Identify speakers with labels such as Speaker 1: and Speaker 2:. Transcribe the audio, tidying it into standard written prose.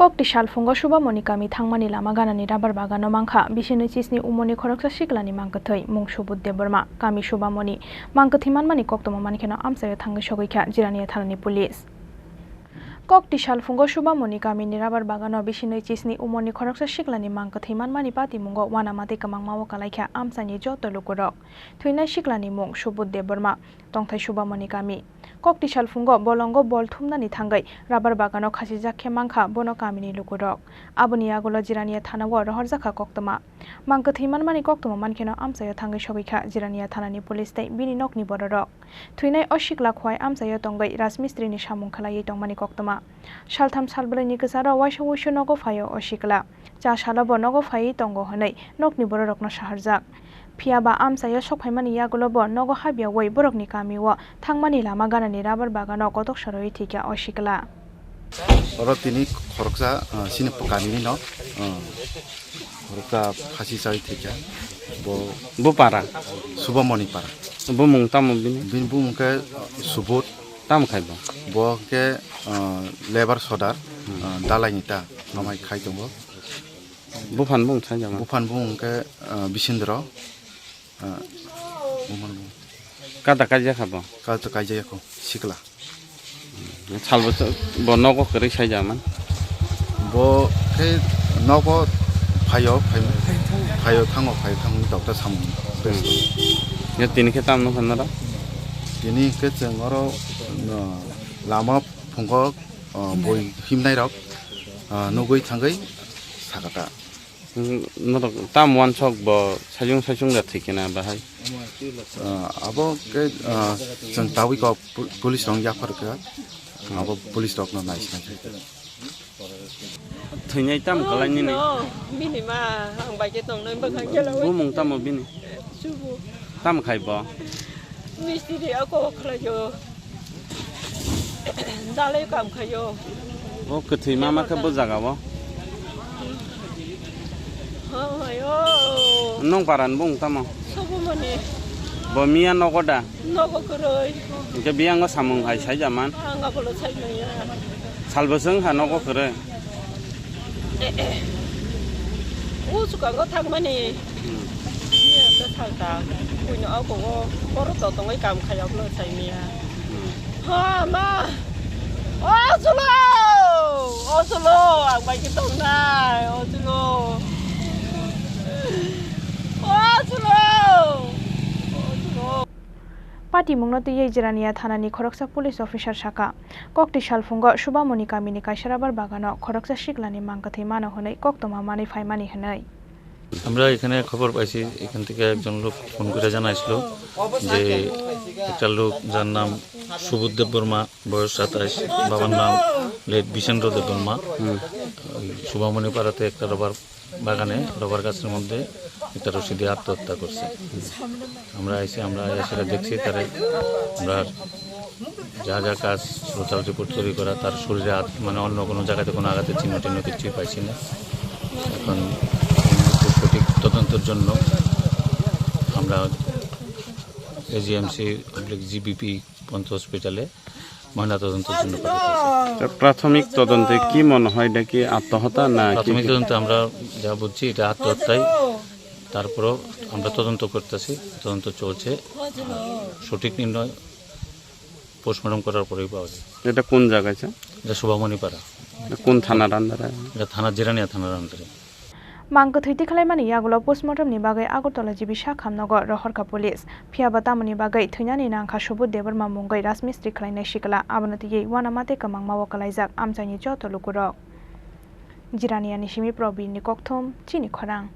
Speaker 1: Kokti salfungo subamoni kami thangmani lama ganani rabar bagano mangkha bisini chisni umoni khoroksa siklani mangkathai mung subud deborma kami subamoni mangkathimanmani koktomo manikena amsayo thangai sogaikha jirania thanani police Kokti salfungo subamoni kami ni rabar bagano bisini chisni umoni khoroksa siklani mangkathimanmani pati mungo wanamate kamangmawo kalaikha amsani joto lukurok thuinai siklani mung subud deborma tongthai subamoni kami Kokti salfungo bolongo bol thumnani thangai rabar bagano khasijak mangkha bono kamini lukurok aboni agolo jirania thanawo rohorjakha koktoma mangkathimanmani koktoma mankeno amsayo thangai sogaikha jirania thanani police tai bini nokni bororok thuinai osikla khwai amsayo tongai rajmistri ni samung khalai tongmani koktoma saltham salbroi ni kesaro waisa wusu nogo phayo osikla cha salobo nogo phai tongo honai nokni bororokno saharjak Piaba amsayo sokphaimani yagulobo nogo habia wai borokni kamiwo thangmani lama ganani rabar bagano kotok saroi thikya osikla
Speaker 2: oro tini khoroksa sini kamini no khoroksa phasi sai thikya
Speaker 3: bo para
Speaker 2: subamoni para
Speaker 3: bo mung tam bini
Speaker 2: bin bung ke subut
Speaker 3: tam khaibo
Speaker 2: bo ke labor sodar dalai nita namai khai tongo
Speaker 3: bo phan bung thai jama
Speaker 2: bufan bung ke bisindro
Speaker 3: kata kaja khabo
Speaker 2: kal to kaja ko sikla
Speaker 3: salbo bo nogo kari sai jama
Speaker 2: bo ke nogo phayo thango doctor samung
Speaker 3: ye tini ke tam no khanara
Speaker 2: tini ke chengoro lama phungo boi himnai rok nugoi thangai sakata
Speaker 3: no tam one chok bo sajung da thikena bahai
Speaker 2: abo ke jeng tawi ko police rong ya phar ka abo police rok no nais na
Speaker 3: thunai tam kalani ni
Speaker 4: bini ma ang bai ke tong noi ba khang ke
Speaker 3: bo mung tam bini
Speaker 4: subu
Speaker 3: tam khaibo
Speaker 4: mistri ako khlayo dalai kam khayo
Speaker 3: bo kathi mama ka bo jaga bo
Speaker 4: ayo
Speaker 3: nong paran bung tam
Speaker 4: subu mani
Speaker 3: bo mia nogoda
Speaker 4: nogo koroi
Speaker 3: ke biang samung hai sai jaman
Speaker 4: anga bolo sai na ya
Speaker 3: salboseng ha nogo kore
Speaker 4: suka go thang mani ya ka thang ta kuino ako go poro to tong ai kam khayo lo sai mia ha ma Oslo ang bai ke tong nai Oslo
Speaker 1: Pati mungnoti ye jirania thanani khoroksa police officer saka Kokti salfungo subamoni kamini kaisarabar bagano khoroksa siklani mangkathai mano honai koktoma mani phaimani honai
Speaker 5: আমরা এখানে খবর পাইছি এখান থেকে একজন লোক phone করে জানাইছিল যে একটা লোক যার নাম সুবোধ দেববর্মা বয়স 27 বাবার নাম লেট বিশেন্দ্র দেববর্মা সুবামনি পাড়াতে একটা রবার বাগানে রবার গাছের মধ্যে একটা রশি দিয়ে আত্মহত্যা করছে আমরা এসে দেখছি তারে আমরা যা কাজ সোশ্যাল রিপোর্ট তৈরি করা তার শরীরে মানে অন্য কোনো জায়গাতে কোনো আঘাতের চিহ্ন কিছুই পাইছি না এখন সঠিক তদন্তের জন্য আমরা এজিএমসি জিবিপি পন্ত হসপিটালে ময়না তদন্তের জন্য
Speaker 3: প্রাথমিক তদন্তে কি মনে হয় নাকি আত্মহত্যা না
Speaker 5: প্রাথমিক তদন্তে আমরা যা বুঝছি এটা আত্মহত্যাই তারপরও আমরা তদন্ত করতেছি তদন্ত চলছে সঠিক নির্ণয় পোস্টমর্টম করার পরেই পাওয়া যায়
Speaker 3: এটা কোন জায়গায়
Speaker 5: এটা শোভামণি পাড়া
Speaker 3: কোন থানার আন্ডারে
Speaker 5: এটা থানা জিরানিয়া থানার আন্ডারে
Speaker 1: Mangkathai khlaimani yagulo postmortem ni bagai Agartala jibi Shakhamnago rohorka police phiaba tamoni bagai thuinani nangkha subud deborma mungai rajmistri khlainai sikla abonati ye wanamate kamangmawo kalaijak amchaini joto lukurok Jirania ni simi probin ni kokthom chini khorang